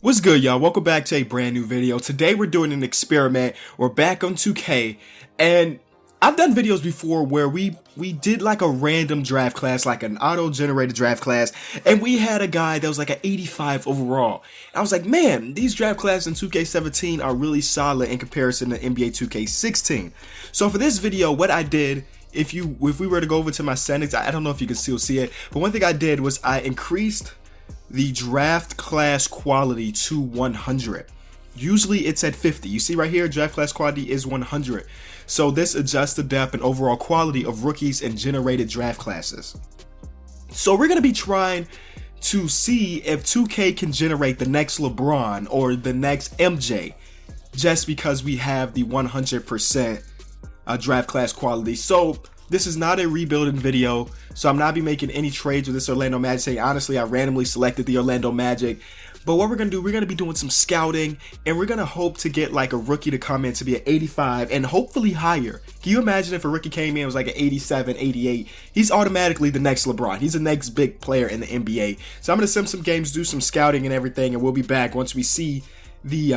What's good, y'all? Welcome back to a brand new video. Today we're doing an experiment. We're back on 2K, and I've done videos before where we did like a random draft class, like an auto-generated draft class, and we had a guy that was like an 85 overall. And I was like, man, these draft classes in 2K17 are really solid in comparison to NBA 2K16. So for this video, what I did, if we were to go over to my settings, I don't know if you can still see it, but one thing I did was I increased the draft class quality to 100. Usually it's at 50. You see right here, draft class quality is 100. So this adjusts the depth and overall quality of rookies and generated draft classes. So we're going to be trying to see if 2K can generate the next LeBron or the next MJ just because we have the 100% draft class quality. So this is not a rebuilding video, so I'm not be making any trades with this Orlando Magic. Honestly, I randomly selected the Orlando Magic. But what we're going to do, we're going to be doing some scouting, and we're going to hope to get like a rookie to come in to be an 85 and hopefully higher. Can you imagine if a rookie came in and was like an 87, 88? He's automatically the next LeBron. He's the next big player in the NBA. So I'm going to sim some games, do some scouting and everything, and we'll be back once we see the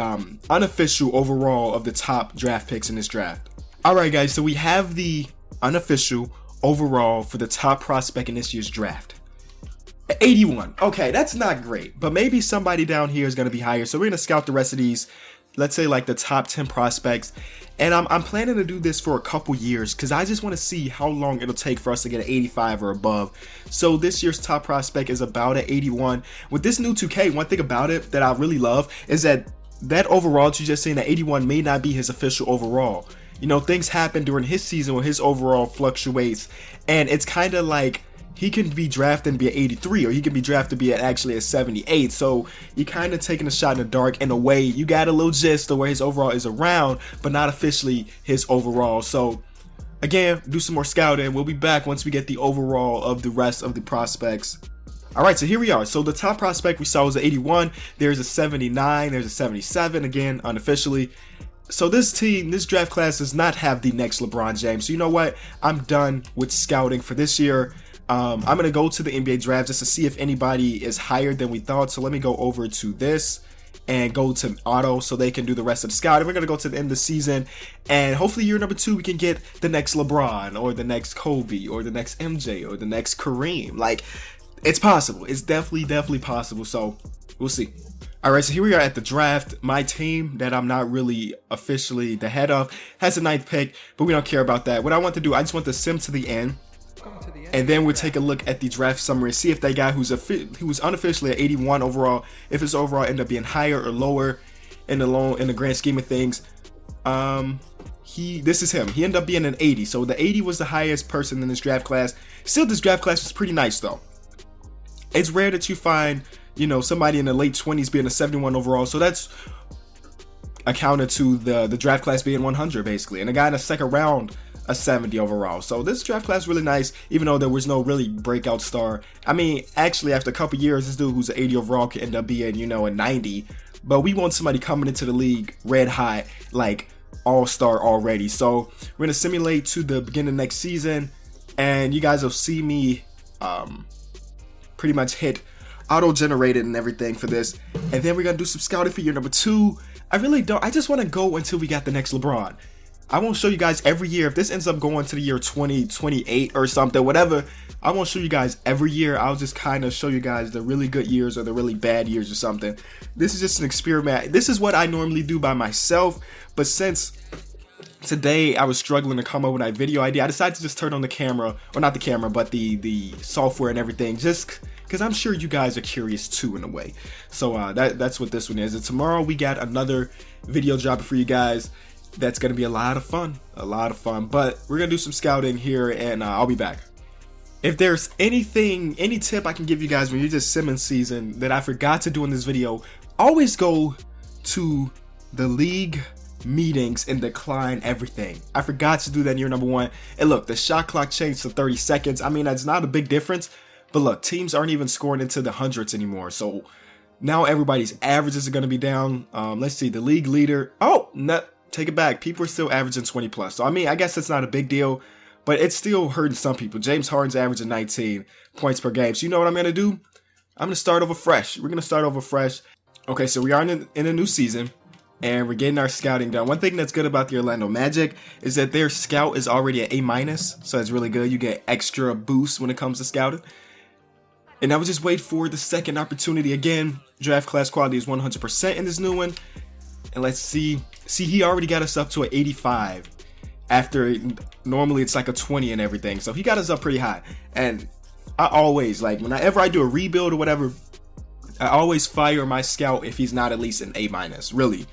unofficial overall of the top draft picks in this draft. Alright guys, so we have the unofficial overall for the top prospect in this year's draft. 81. Okay, that's not great, but maybe somebody down here is going to be higher. So we're going to scout the rest of these, let's say like the top 10 prospects. And I'm planning to do this for a couple years because I just want to see how long it'll take for us to get an 85 or above. So this year's top prospect is about an 81. With this new 2K, one thing about it that I really love is that overall that you just saying that 81 may not be his official overall. You know, things happen during his season where his overall fluctuates, and it's kind of like he can be drafted and be an 83, or he can be drafted to be actually a 78. So you're kind of taking a shot in the dark in a way. You got a little gist of where his overall is around, but not officially his overall. So again, do some more scouting. We'll be back once we get the overall of the rest of the prospects. All right, so here we are. So the top prospect we saw was an 81. There's a 79. There's a 77, again, unofficially. So this team, this draft class does not have the next LeBron James. So you know what? I'm done with scouting for this year. I'm going to go to the NBA draft just to see if anybody is higher than we thought. So let me go over to this and go to auto so they can do the rest of the scouting. We're going to go to the end of the season, and hopefully year number 2 we can get the next LeBron or the next Kobe or the next MJ or the next Kareem. Like, it's possible. It's definitely possible. So we'll see. Alright, so here we are at the draft. My team that I'm not really officially the head of has the 9th pick, but we don't care about that. What I want to do, I just want to sim to the end, and then we'll take a look at the draft summary, see if that guy who's unofficially at 81 overall, if his overall end up being higher or lower in the grand scheme of things. This is him. He ended up being an 80, so the 80 was the highest person in this draft class. Still, this draft class is pretty nice though. It's rare that you find, you know, somebody in the late 20s being a 71 overall, so that's accounted to the draft class being 100 basically, and a guy in the second round a 70 overall. So this draft class is really nice, even though there was no really breakout star. I mean, actually after a couple years, this dude who's an 80 overall could end up being, you know, a 90, but we want somebody coming into the league red hot, like all-star already. So we're gonna simulate to the beginning of next season, and you guys will see me pretty much hit auto-generated and everything for this, and then we're gonna do some scouting for year number 2. I just want to go until we got the next LeBron. I won't show you guys every year. If this ends up going to the year 2028 or something, whatever, I won't show you guys every year. I'll just kind of show you guys the really good years or the really bad years or something. This is just an experiment. This is what I normally do by myself, but since today I was struggling to come up with that video idea, I decided to just turn on the camera, or not the camera, but the software and everything, just because I'm sure you guys are curious too in a way. So that's what this one is. And tomorrow we got another video dropping for you guys. That's going to be a lot of fun, but we're going to do some scouting here, and I'll be back. If there's any tip I can give you guys when you're just simming season that I forgot to do in this video, always go to the league meetings and decline everything. I forgot to do that in year number 1. And look, the shot clock changed to 30 seconds. I mean, that's not a big difference, but look, teams aren't even scoring into the hundreds anymore. So now everybody's averages are going to be down. Let's see, the league leader. Oh, no, take it back. People are still averaging 20 plus. So I mean, I guess that's not a big deal, but it's still hurting some people. James Harden's averaging 19 points per game. So you know what I'm going to do? I'm going to start over fresh. We're going to start over fresh. Okay, so we are in a new season, and we're getting our scouting done. One thing that's good about the Orlando Magic is that their scout is already at A-, so it's really good. You get extra boost when it comes to scouting. And I would just wait for the second opportunity. Again, draft class quality is 100% in this new one. And let's see. See, he already got us up to an 85. After, normally it's like a 20 and everything. So he got us up pretty high. And I always, like, whenever I do a rebuild or whatever, I always fire my scout if he's not at least an A-, really.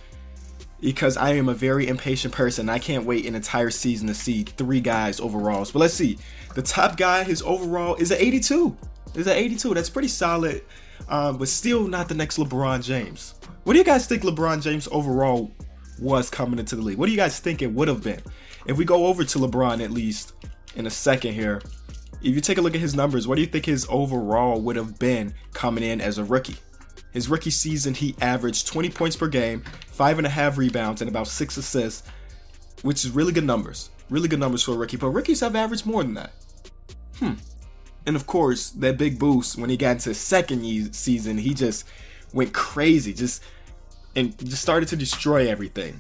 Because I am a very impatient person. I can't wait an entire season to see 3 guys' overalls. But let's see. The top guy, his overall is an 82. Is an 82. That's pretty solid, but still not the next LeBron James. What do you guys think LeBron James overall was coming into the league? What do you guys think it would have been? If we go over to LeBron at least in a second here, if you take a look at his numbers, what do you think his overall would have been coming in as a rookie? His rookie season, he averaged 20 points per game, 5.5 rebounds, and about 6 assists, which is really good numbers. Really good numbers for a rookie, but rookies have averaged more than that. And of course, that big boost when he got into his second season, he just went crazy, just started to destroy everything.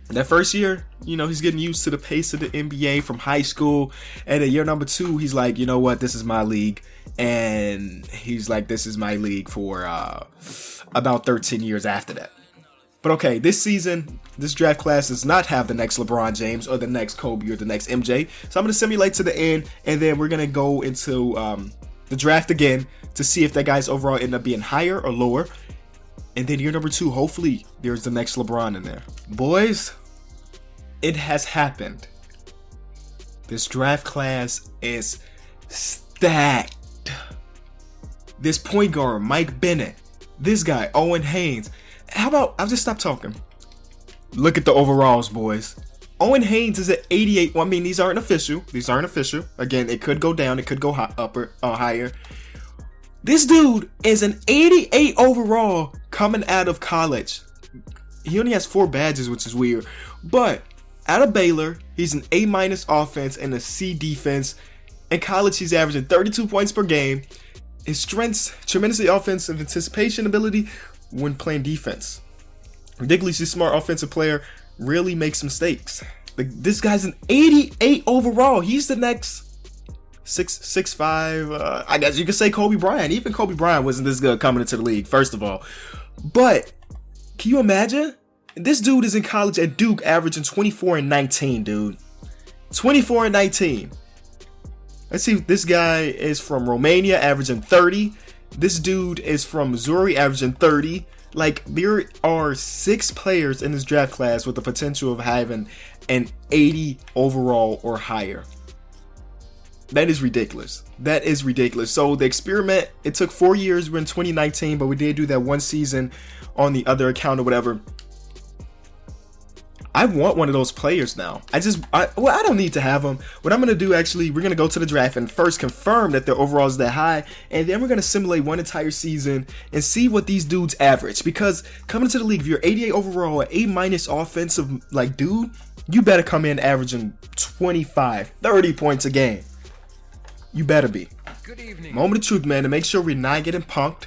That first year, you know, he's getting used to the pace of the NBA from high school. And in year number 2, he's like, you know what, this is my league. And he's like, this is my league for about 13 years after that. But okay, this season, this draft class does not have the next LeBron James or the next Kobe or the next MJ. So I'm going to simulate to the end, and then we're going to go into the draft again to see if that guy's overall end up being higher or lower. And then year number 2, hopefully there's the next LeBron in there. Boys, it has happened. This draft class is stacked. This point guard, Mike Bennett. This guy, Owen Haynes. How about, I'll just stop talking. Look at the overalls, boys. Owen Haynes is at 88. Well, I mean, these aren't official. Again, it could go down. It could go higher. This dude is an 88 overall coming out of college. He only has 4 badges, which is weird. But out of Baylor, he's an A- offense and a C defense. In college, he's averaging 32 points per game. His strengths, tremendously offensive anticipation ability when playing defense. Ridiculously smart offensive player, really makes mistakes. This guy's an 88 overall. He's the next 6'5". I guess you could say Kobe Bryant. Even Kobe Bryant wasn't this good coming into the league, first of all. But can you imagine? This dude is in college at Duke averaging 24 and 19, dude. 24 and 19. Let's see, this guy is from Romania, averaging 30. This dude is from Missouri, averaging 30. Like, there are 6 players in this draft class with the potential of having an 80 overall or higher. That is ridiculous. That is ridiculous. So the experiment, it took 4 years. We're in 2019, but we did do that one season on the other account or whatever. I want one of those players now. I don't need to have them. What I'm going to do, actually, we're going to go to the draft and first confirm that their overall is that high. And then we're going to simulate one entire season and see what these dudes average. Because coming into the league, if you're 88 overall, A- offensive, like, dude, you better come in averaging 25, 30 points a game. You better be. Good evening. Moment of truth, man, to make sure we're not getting punked.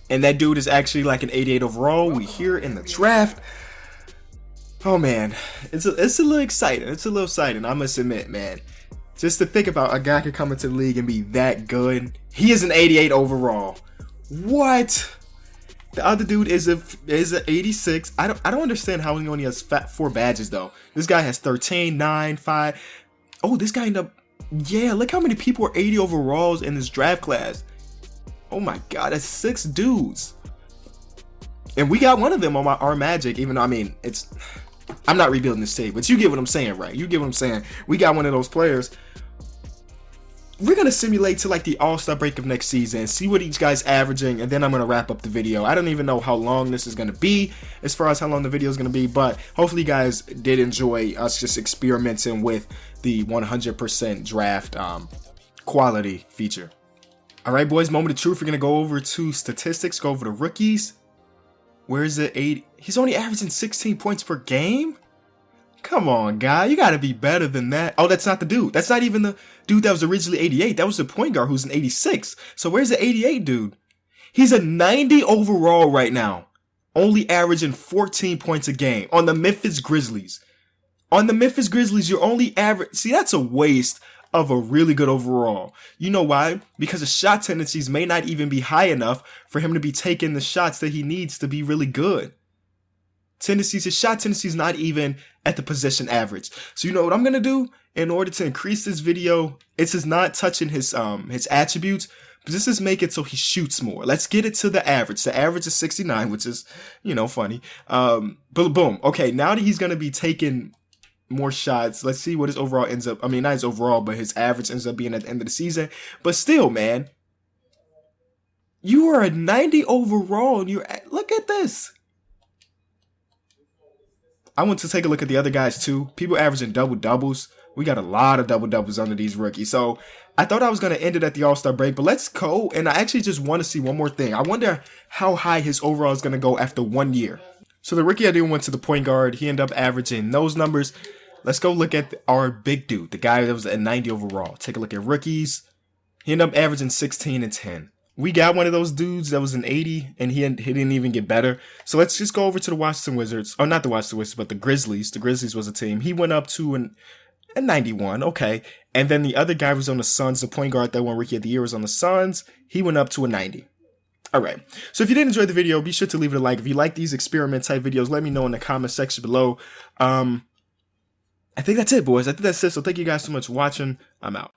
And that dude is actually like an 88 overall. We here in the draft. Oh man, it's a little exciting. It's a little exciting, I must admit, man. Just to think about a guy could come into the league and be that good. He is an 88 overall. What? The other dude is an 86. I don't understand how he only has 4 badges though. This guy has 13, 9, 5. Oh, this guy ended up. Yeah, look how many people are 80 overalls in this draft class. Oh my god, that's 6 dudes. And we got one of them on our Magic, even though, I mean, I'm not rebuilding this tape, but you get what I'm saying, right? You get what I'm saying. We got one of those players. We're going to simulate to like the All-Star break of next season, see what each guy's averaging, and then I'm going to wrap up the video. I don't even know how long this is going to be, as far as how long the video is going to be, but hopefully you guys did enjoy us just experimenting with the 100% draft quality feature. All right, boys, moment of truth. We're going to go over to statistics, go over to rookies. Where is it? 8? He's only averaging 16 points per game? Come on, guy. You got to be better than that. Oh, that's not the dude. That's not even the dude that was originally 88. That was the point guard who's an 86. So where's the 88 dude? He's a 90 overall right now. only averaging 14 points a game on the Memphis Grizzlies. On the Memphis Grizzlies, you're only average. See, that's a waste of a really good overall. You know why? Because his shot tendencies may not even be high enough for him to be taking the shots that he needs to be really good. His shot tendencies not even at the possession average. So you know what I'm gonna do in order to increase this video? It's just not touching his attributes, but this is make it so he shoots more. Let's get it to the average. The average is 69, which is, you know, funny. But boom. Okay, now that he's gonna be taking more shots, let's see what his overall ends up. I mean, not his overall, but his average ends up being at the end of the season. But still, man, you are a 90 overall, and look at this. I want to take a look at the other guys too. People averaging double-doubles. We got a lot of double-doubles under these rookies. So I thought I was going to end it at the All-Star break, but let's go. And I actually just want to see one more thing. I wonder how high his overall is going to go after 1 year. So the rookie I did went to the point guard. He ended up averaging those numbers. Let's go look at our big dude, the guy that was at 90 overall. Take a look at rookies. He ended up averaging 16 and 10. We got one of those dudes that was an 80, and he didn't even get better. So let's just go over to the Washington Wizards. Oh, not the Washington Wizards, but the Grizzlies. The Grizzlies was a team. He went up to a 91, okay. And then the other guy was on the Suns. The point guard that won Rookie of the Year was on the Suns. He went up to a 90. All right. So if you did enjoy the video, be sure to leave it a like. If you like these experiment type videos, let me know in the comment section below. I think that's it, boys. I think that's it. So thank you guys so much for watching. I'm out.